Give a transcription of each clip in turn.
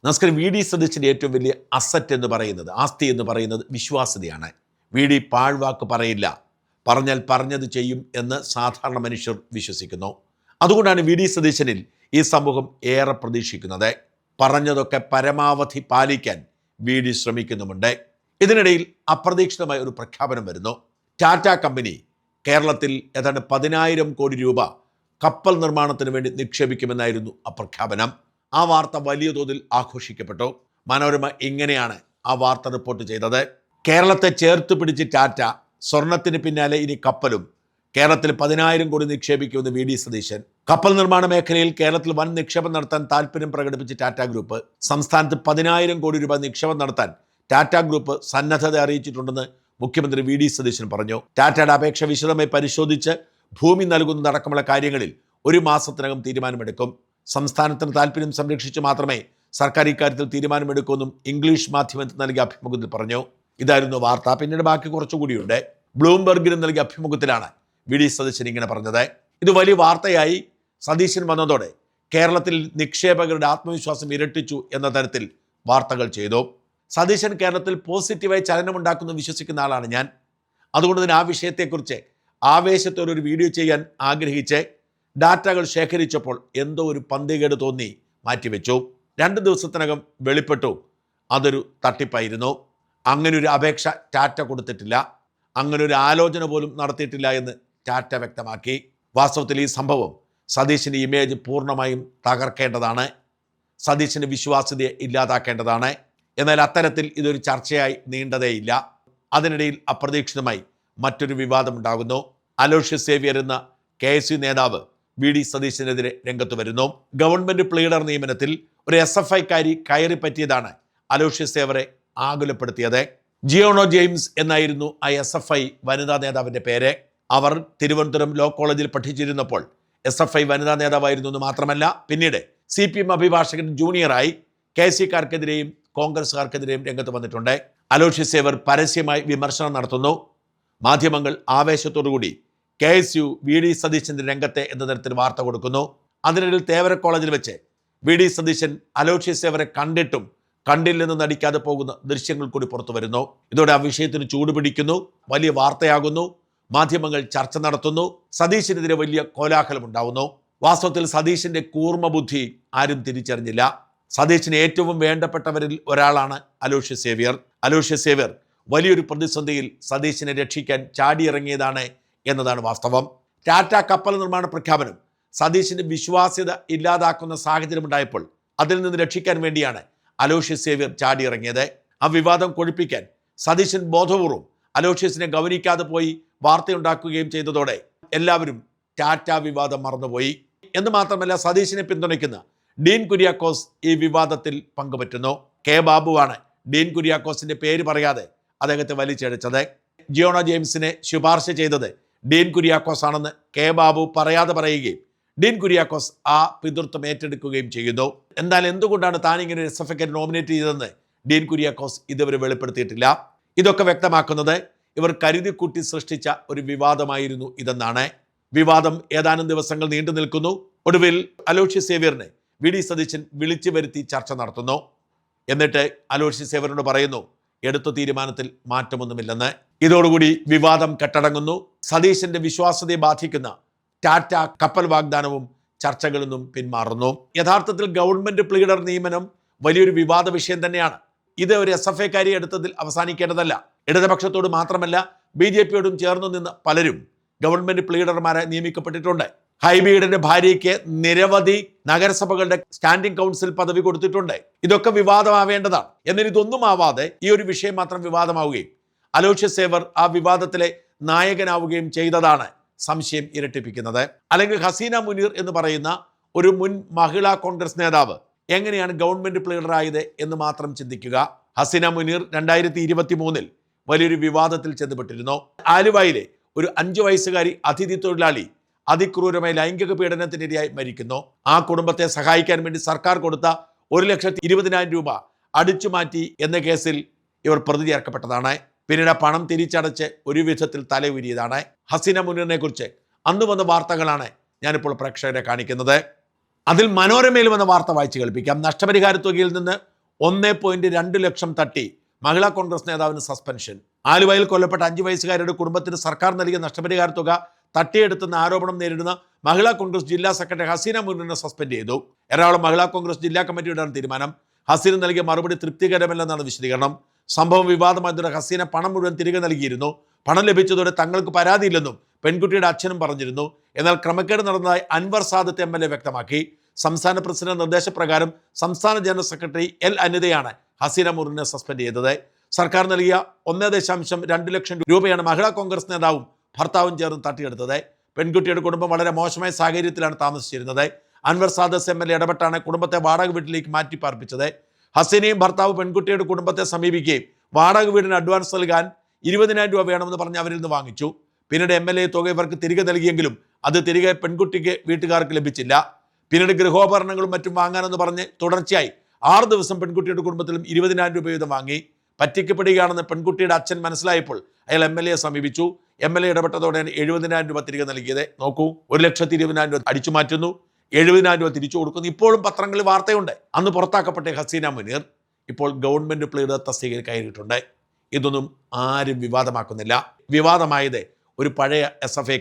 നമസ്കാരം. V D സതീശൻ്റെ ഏറ്റവും വലിയ അസറ്റ് എന്ന് പറയുന്നത്, ആസ്തി എന്ന് പറയുന്നത് വിശ്വാസ്യതയാണ്. വി ഡി പാഴ്വാക്ക് പറയില്ല, പറഞ്ഞാൽ പറഞ്ഞത് ചെയ്യും എന്ന് സാധാരണ മനുഷ്യർ വിശ്വസിക്കുന്നു. അതുകൊണ്ടാണ് വി ഡി സതീശനിൽ ഈ സമൂഹം ഏറെ പ്രതീക്ഷിക്കുന്നത്. പറഞ്ഞതൊക്കെ പരമാവധി പാലിക്കാൻ വി ഡി ശ്രമിക്കുന്നുമുണ്ട്. ഇതിനിടയിൽ അപ്രതീക്ഷിതമായ ഒരു പ്രഖ്യാപനം വരുന്നു. ടാറ്റ കമ്പനി കേരളത്തിൽ ഏതാണ്ട് 10,000 കോടി രൂപ കപ്പൽ നിർമ്മാണത്തിന് വേണ്ടി നിക്ഷേപിക്കുമെന്നായിരുന്നു ആ പ്രഖ്യാപനം. ആ വാർത്ത വലിയ തോതിൽ ആഘോഷിക്കപ്പെട്ടു. മനോരമ ഇങ്ങനെയാണ് ആ വാർത്ത റിപ്പോർട്ട് ചെയ്തത്. കേരളത്തെ ചേർത്ത് പിടിച്ച് ടാറ്റ, സ്വർണത്തിന് പിന്നാലെ ഇനി കപ്പലും, കേരളത്തിൽ 10,000 കോടി നിക്ഷേപിക്കുമെന്ന് വി ഡി സതീശൻ. കപ്പൽ നിർമ്മാണ മേഖലയിൽ കേരളത്തിൽ വൻ നിക്ഷേപം നടത്താൻ താല്പര്യം പ്രകടിപ്പിച്ച് ടാറ്റ ഗ്രൂപ്പ്. സംസ്ഥാനത്ത് 10,000 കോടി രൂപ നിക്ഷേപം നടത്താൻ ടാറ്റ ഗ്രൂപ്പ് സന്നദ്ധത അറിയിച്ചിട്ടുണ്ടെന്ന് മുഖ്യമന്ത്രി വി ഡി സതീശൻ പറഞ്ഞു. ടാറ്റയുടെ അപേക്ഷ വിശദമായി പരിശോധിച്ച് ഭൂമി നൽകുന്നതടക്കമുള്ള കാര്യങ്ങളിൽ 1 മാസത്തിനകം തീരുമാനമെടുക്കും. സംസ്ഥാനത്തിന് താല്പര്യം സംരക്ഷിച്ച് മാത്രമേ സർക്കാർ ഇക്കാര്യത്തിൽ തീരുമാനമെടുക്കുമെന്നും ഇംഗ്ലീഷ് മാധ്യമത്തിന് നൽകിയ അഭിമുഖത്തിൽ പറഞ്ഞു. ഇതായിരുന്നു വാർത്ത. പിന്നീട് ബാക്കി കുറച്ചുകൂടിയുണ്ട്. ബ്ലൂംബർഗിന് നൽകിയ അഭിമുഖത്തിലാണ് വി ഡി സതീശൻ ഇങ്ങനെ പറഞ്ഞത്. ഇത് വലിയ വാർത്തയായി. സതീശൻ വന്നതോടെ കേരളത്തിൽ നിക്ഷേപകരുടെ ആത്മവിശ്വാസം ഇരട്ടിച്ചു എന്ന തരത്തിൽ വാർത്തകൾ ചെയ്തു. സതീശൻ കേരളത്തിൽ പോസിറ്റീവായി ചലനമുണ്ടാക്കുന്നു വിശ്വസിക്കുന്ന ആളാണ് ഞാൻ. അതുകൊണ്ട് തന്നെ ആ വിഷയത്തെക്കുറിച്ച് ആവേശത്തോടെ ഒരു വീഡിയോ ചെയ്യാൻ ആഗ്രഹിച്ച് ഡാറ്റകൾ ശേഖരിച്ചപ്പോൾ എന്തോ ഒരു പന്തികേട് തോന്നി മാറ്റിവെച്ചു. 2 ദിവസത്തിനകം വെളിപ്പെട്ടു അതൊരു തട്ടിപ്പായിരുന്നു. അങ്ങനൊരു അപേക്ഷ ടാറ്റ കൊടുത്തിട്ടില്ല, അങ്ങനൊരു ആലോചന പോലും നടത്തിയിട്ടില്ല എന്ന് ടാറ്റ വ്യക്തമാക്കി. വാസ്തവത്തിൽ ഈ സംഭവം സതീശിൻ്റെ ഇമേജ് പൂർണ്ണമായും തകർക്കേണ്ടതാണ്, സതീശിൻ്റെ വിശ്വാസ്യതയെ ഇല്ലാതാക്കേണ്ടതാണ്. എന്നാൽ അത്തരത്തിൽ ഇതൊരു ചർച്ചയായി നീണ്ടതേയില്ല. അതിനിടയിൽ അപ്രതീക്ഷിതമായി മറ്റൊരു വിവാദമുണ്ടാകുന്നു. അലോഷ്യസ് സേവ്യർ എന്ന KSU നേതാവ് വി ഡി സതീശനെതിരെ രംഗത്ത് വരുന്നു. ഗവൺമെന്റ് പ്ലീഡർ നിയമനത്തിൽ ഒരു SFI-കാരി കയറി പറ്റിയതാണ് അലോഷ്യസ് സേവ്യറെ ആകുലപ്പെടുത്തിയത്. ജിയോണോ ജെയിംസ് എന്നായിരുന്നു ആ SFI വനിതാ നേതാവിൻ്റെ പേര്. അവർ തിരുവനന്തപുരം ലോ കോളേജിൽ പഠിച്ചിരുന്നപ്പോൾ SFI വനിതാ നേതാവായിരുന്നു എന്ന് മാത്രമല്ല, പിന്നീട് CPM അഭിഭാഷകൻ ജൂനിയറായി KSUക്കാർക്കെതിരെയും കോൺഗ്രസ്സുകാർക്കെതിരെയും രംഗത്ത് വന്നിട്ടുണ്ട്. അലോഷ്യസ് സേവ്യർ പരസ്യമായി വിമർശനം നടത്തുന്നു. മാധ്യമങ്ങൾ ആവേശത്തോടുകൂടി KSU വി ഡി സതീശൻ്റെ രംഗത്തെ എന്ന തരത്തിൽ വാർത്ത കൊടുക്കുന്നു. അതിനിടയിൽ തേവര കോളേജിൽ വെച്ച് വി ഡി സതീശൻ അലോഷ്യസ് സേവ്യറെ കണ്ടിട്ടും കണ്ടില്ലെന്ന് നടിക്കാതെ പോകുന്ന ദൃശ്യങ്ങൾ കൂടി പുറത്തു വരുന്നു. ഇതോടെ ആ വിഷയത്തിന് ചൂടുപിടിക്കുന്നു, വലിയ വാർത്തയാകുന്നു, മാധ്യമങ്ങൾ ചർച്ച നടത്തുന്നു, സതീശനെതിരെ വലിയ കോലാഹലം ഉണ്ടാവുന്നു. വാസ്തവത്തിൽ സതീശൻ്റെ കൂർമ്മ ബുദ്ധി ആരും തിരിച്ചറിഞ്ഞില്ല. സതീശന് ഏറ്റവും വേണ്ടപ്പെട്ടവരിൽ ഒരാളാണ് അലോഷ്യസ് സേവ്യർ. അലോഷ്യസ് സേവ്യർ വലിയൊരു പ്രതിസന്ധിയിൽ സതീശനെ രക്ഷിക്കാൻ ചാടിയിറങ്ങിയതാണ് എന്നതാണ് വാസ്തവം. ടാറ്റ കപ്പൽ നിർമ്മാണ പ്രഖ്യാപനം സതീശിൻ്റെ വിശ്വാസ്യത ഇല്ലാതാക്കുന്ന സാഹചര്യമുണ്ടായപ്പോൾ അതിൽ നിന്ന് രക്ഷിക്കാൻ വേണ്ടിയാണ് അലോഷ്യസ് സേവ്യർ ചാടിയിറങ്ങിയത്. ആ വിവാദം കൊഴുപ്പിക്കാൻ സതീശൻ ബോധപൂർവം അലോഷ്യസിനെ ഗൗനിക്കാതെ പോയി വാർത്തയുണ്ടാക്കുകയും ചെയ്തതോടെ എല്ലാവരും ടാറ്റ വിവാദം മറന്നുപോയി. എന്ന് മാത്രമല്ല, സതീശനെ പിന്തുണയ്ക്കുന്ന ഡീൻ കുര്യാക്കോസ് ഈ വിവാദത്തിൽ പങ്കുപറ്റുന്നു. ബാബുവാണ് ഡീൻ കുര്യാക്കോസിന്റെ പേര് പറയാതെ അദ്ദേഹത്തെ വലിച്ചെടുത്തത്. ജിയോണോ ജെയിംസിനെ ശുപാർശ ചെയ്തത് ഡീൻ കുര്യാക്കോസ് ആണെന്ന് ബാബു പറയാതെ പറയുകയും ഡീൻ കുര്യാക്കോസ് ആ പിതൃത്വം ഏറ്റെടുക്കുകയും ചെയ്യുന്നു. എന്നാൽ എന്തുകൊണ്ടാണ് താൻ ഇങ്ങനെ ഒരു SFI നോമിനേറ്റ് ചെയ്തതെന്ന് ഡീൻ കുര്യാക്കോസ് ഇതുവരെ വെളിപ്പെടുത്തിയിട്ടില്ല. ഇതൊക്കെ വ്യക്തമാക്കുന്നത് ഇവർ കരുതിക്കൂട്ടി സൃഷ്ടിച്ച ഒരു വിവാദമായിരുന്നു ഇതെന്നാണ്. വിവാദം ഏതാനും ദിവസങ്ങൾ നീണ്ടു നിൽക്കുന്നു. ഒടുവിൽ അലോഷ്യസ് സേവ്യറിനെ വി ഡി സതീശൻ വിളിച്ചു വരുത്തി ചർച്ച നടത്തുന്നു. എന്നിട്ട് അലോഷ്യസ് സേവ്യറിനോട് പറയുന്നു എടുത്ത തീരുമാനത്തിൽ മാറ്റമൊന്നുമില്ലെന്ന്. ഇതോടുകൂടി വിവാദം കെട്ടടങ്ങുന്നു. സതീശന്റെ വിശ്വാസ്യതയെ ബാധിക്കുന്ന ടാറ്റ കപ്പൽ വാഗ്ദാനവും ചർച്ചകളിൽ നിന്നും പിന്മാറുന്നു. യഥാർത്ഥത്തിൽ ഗവൺമെന്റ് പ്ലീഡർ നിയമനം വലിയൊരു വിവാദ വിഷയം തന്നെയാണ്. ഇത് ഒരു SFI-കാരി എടുത്തതിൽ അവസാനിക്കേണ്ടതല്ല. ഇടതുപക്ഷത്തോട് മാത്രമല്ല, BJPയോടും ചേർന്നു നിന്ന് പലരും ഗവൺമെന്റ് പ്ലീഡർമാരെ നിയമിക്കപ്പെട്ടിട്ടുണ്ട്. ഹൈബീഡിന്റെ ഭാര്യയ്ക്ക് നിരവധി നഗരസഭകളുടെ സ്റ്റാൻഡിംഗ് കൗൺസിൽ പദവി കൊടുത്തിട്ടുണ്ട്. ഇതൊക്കെ വിവാദമാവേണ്ടതാണ്. എന്നാൽ ഇതൊന്നും ആവാതെ ഈ ഒരു വിഷയം മാത്രം വിവാദമാവുകയും അലോഷ്യസ് സേവ്യർ ആ വിവാദത്തിലെ നായകനാവുകയും ചെയ്തതാണ് സംശയം ഇരട്ടിപ്പിക്കുന്നത്. അല്ലെങ്കിൽ ഹസീന മുനീർ എന്ന് പറയുന്ന ഒരു മുൻ മഹിളാ കോൺഗ്രസ് നേതാവ് എങ്ങനെയാണ് ഗവൺമെന്റ് പ്ലീഡറായത് എന്ന് മാത്രം ചിന്തിക്കുക. ഹസീന മുനീർ 2023 വലിയൊരു വിവാദത്തിൽ ചെന്നപ്പെട്ടിരുന്നു. ആലുവയിലെ ഒരു 5 വയസ്സുകാരി അതിഥി തൊഴിലാളി അതിക്രൂരമായ ലൈംഗിക പീഡനത്തിനിരയായി മരിക്കുന്നു. ആ കുടുംബത്തെ സഹായിക്കാൻ വേണ്ടി സർക്കാർ കൊടുത്ത 1,20,000 രൂപ അടിച്ചുമാറ്റി എന്ന കേസിൽ ഇവർ പ്രതി ചേർക്കപ്പെട്ടതാണ്. പിന്നീട് പണം തിരിച്ചടച്ച് ഒരു വിധത്തിൽ തലയുരിയതാണ്. ഹസീന മുനീറിനെ കുറിച്ച് അന്ന് വന്ന വാർത്തകളാണ് ഞാനിപ്പോൾ പ്രേക്ഷകരെ കാണിക്കുന്നത്. അതിൽ മനോരമയിൽ വന്ന വാർത്ത വായിച്ചു കേൾപ്പിക്കാം. നഷ്ടപരിഹാര തുകയിൽ നിന്ന് 1.2 ലക്ഷം തട്ടി മഹിളാ കോൺഗ്രസ് നേതാവിന് സസ്പെൻഷൻ. ആലുവയിൽ കൊല്ലപ്പെട്ട 5 വയസ്സുകാരുടെ കുടുംബത്തിന് സർക്കാർ നൽകിയ നഷ്ടപരിഹാര തുക തട്ടിയെടുത്തെന്ന ആരോപണം നേരിടുന്ന മഹിളാ കോൺഗ്രസ് ജില്ലാ സെക്രട്ടറി ഹസീന മുനീറിനെ സസ്പെൻഡ് ചെയ്തു. എറണാകുളം മഹിളാ കോൺഗ്രസ് ജില്ലാ കമ്മിറ്റിയുടെയാണ് തീരുമാനം. ഹസീന നൽകിയ മറുപടി തൃപ്തികരമല്ലെന്നാണ് വിശദീകരണം. സംഭവം വിവാദമായതോടെ ഹസീന പണം മുഴുവൻ തിരികെ നൽകിയിരുന്നു. പണം ലഭിച്ചതോടെ തങ്ങൾക്ക് പരാതിയില്ലെന്നും പെൺകുട്ടിയുടെ അച്ഛനും പറഞ്ഞിരുന്നു. എന്നാൽ ക്രമക്കേട് നടന്നതായി അൻവർ സാദത്ത് MLA വ്യക്തമാക്കി. സംസ്ഥാന പ്രസിഡന്റ് നിർദ്ദേശപ്രകാരം സംസ്ഥാന ജനറൽ സെക്രട്ടറി L അനിതയാണ് ഹസീന മുനീറിനെ സസ്പെൻഡ് ചെയ്തത്. സർക്കാർ നൽകിയ 1.2 ലക്ഷം രൂപയാണ് മഹിളാ കോൺഗ്രസ് നേതാവും ഭർത്താവും ചേർന്ന് തട്ടിയെടുത്തത്. പെൺകുട്ടിയുടെ കുടുംബം വളരെ മോശമായ സാഹചര്യത്തിലാണ് താമസിച്ചിരുന്നത്. അൻവർ സാദത്ത് MLA ഇടപെട്ടാണ് കുടുംബത്തെ വാടക വീട്ടിലേക്ക് മാറ്റി പാർപ്പിച്ചത്. ഹസീനയും ഭർത്താവ് പെൺകുട്ടിയുടെ കുടുംബത്തെ സമീപിക്കുകയും വാടക വീടിന് അഡ്വാൻസ് നൽകാൻ 20,000 രൂപ വേണമെന്ന് പറഞ്ഞ് അവരിൽ നിന്ന് വാങ്ങിച്ചു. പിന്നീട് MLA തുക ഇവർക്ക് തിരികെ നൽകിയെങ്കിലും അത് തിരികെ പെൺകുട്ടിക്ക് വീട്ടുകാർക്ക് ലഭിച്ചില്ല. പിന്നീട് ഗൃഹോപകരണങ്ങളും മറ്റും വാങ്ങാനെന്ന് പറഞ്ഞ് തുടർച്ചയായി 6 ദിവസം പെൺകുട്ടിയുടെ കുടുംബത്തിലും 20,000 രൂപ വീതം വാങ്ങി. പറ്റിക്കപ്പെടുകയാണെന്ന് പെൺകുട്ടിയുടെ അച്ഛൻ മനസ്സിലായപ്പോൾ അയാൾ MLA സമീപിച്ചു. MLA ഇടപെട്ടതോടെയാണ് 70,000 രൂപ തിരികെ നൽകിയത്. നോക്കൂ, 1,20,000 രൂപ അടിച്ചു മാറ്റുന്നു, 70,000 രൂപ തിരിച്ചു കൊടുക്കുന്നു. ഇപ്പോഴും പത്രങ്ങളിൽ വാർത്തയുണ്ട്. അന്ന് പുറത്താക്കപ്പെട്ട ഹസീന മുനീർ ഇപ്പോൾ ഗവൺമെന്റ് പ്ലീഡർ തസ്തികയിൽ കയറിയിട്ടുണ്ട്. ഇതൊന്നും ആരും വിവാദമാക്കുന്നില്ല. വിവാദമായത് ഒരു പഴയ SFA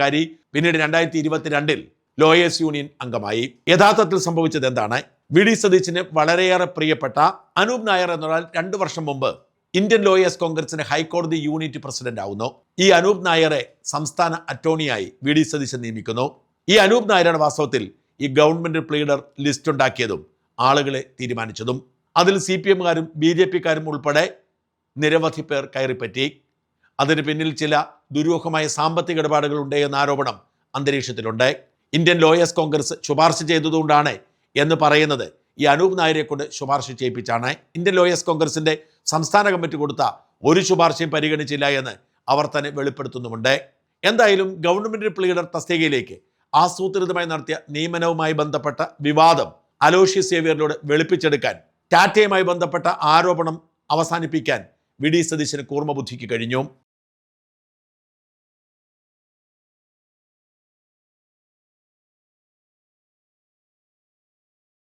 കാരി പിന്നീട് 2022 ലോയേഴ്സ് യൂണിയൻ അംഗമായി. യഥാർത്ഥത്തിൽ സംഭവിച്ചത് എന്താണ്? VD സതീശന് വളരെയേറെ പ്രിയപ്പെട്ട അനൂപ് നായർ എന്നൊരാൾ 2 വർഷം മുമ്പ് ഇന്ത്യൻ ലോയേഴ്സ് കോൺഗ്രസിന്റെ ഹൈക്കോടതി യൂണിറ്റ് പ്രസിഡന്റ് ആവുന്നു. ഈ അനൂപ് നായരെ സംസ്ഥാന അറ്റോർണിയായി VD സതീശൻ നിയമിക്കുന്നു. ഈ അനൂപ് നായരാണ് വാസ്തവത്തിൽ ഈ ഗവൺമെന്റ് പ്ലീഡർ ലിസ്റ്റ് ഉണ്ടാക്കിയതും ആളുകളെ തീരുമാനിച്ചതും. അതിൽ CPMകാരും BJPക്കാരും ഉൾപ്പെടെ നിരവധി പേർ കയറിപ്പറ്റി. അതിന് പിന്നിൽ ചില ദുരൂഹമായ സാമ്പത്തിക ഇടപാടുകൾ ഉണ്ട് എന്ന ആരോപണം അന്തരീക്ഷത്തിലുണ്ട്. ഇന്ത്യൻ ലോയേഴ്സ് കോൺഗ്രസ് ശുപാർശ ചെയ്തതുകൊണ്ടാണ് എന്ന് പറയുന്നത് ഈ അനൂപ് നായരെ കൊണ്ട് ശുപാർശ ചെയ്യിപ്പിച്ചാണ്. ഇന്ത്യൻ ലോയേഴ്സ് കോൺഗ്രസിന്റെ സംസ്ഥാന കമ്മിറ്റി കൊടുത്ത ഒരു ശുപാർശയും പരിഗണിച്ചില്ല എന്ന് അവർ തന്നെ വെളിപ്പെടുത്തുന്നുമുണ്ട്. എന്തായാലും ഗവൺമെന്റ് പ്ലീഡർ തസ്തികയിലേക്ക് ആസൂത്രിതമായി നടത്തിയ നിയമനവുമായി ബന്ധപ്പെട്ട വിവാദം അലോഷ്യസ് സേവ്യറിലൂടെ വെളുപ്പിച്ചെടുക്കാൻ, ടാറ്റയുമായി ബന്ധപ്പെട്ട ആരോപണം അവസാനിപ്പിക്കാൻ VD സതീശന് കൂർമ്മബുദ്ധിക്ക് കഴിഞ്ഞു.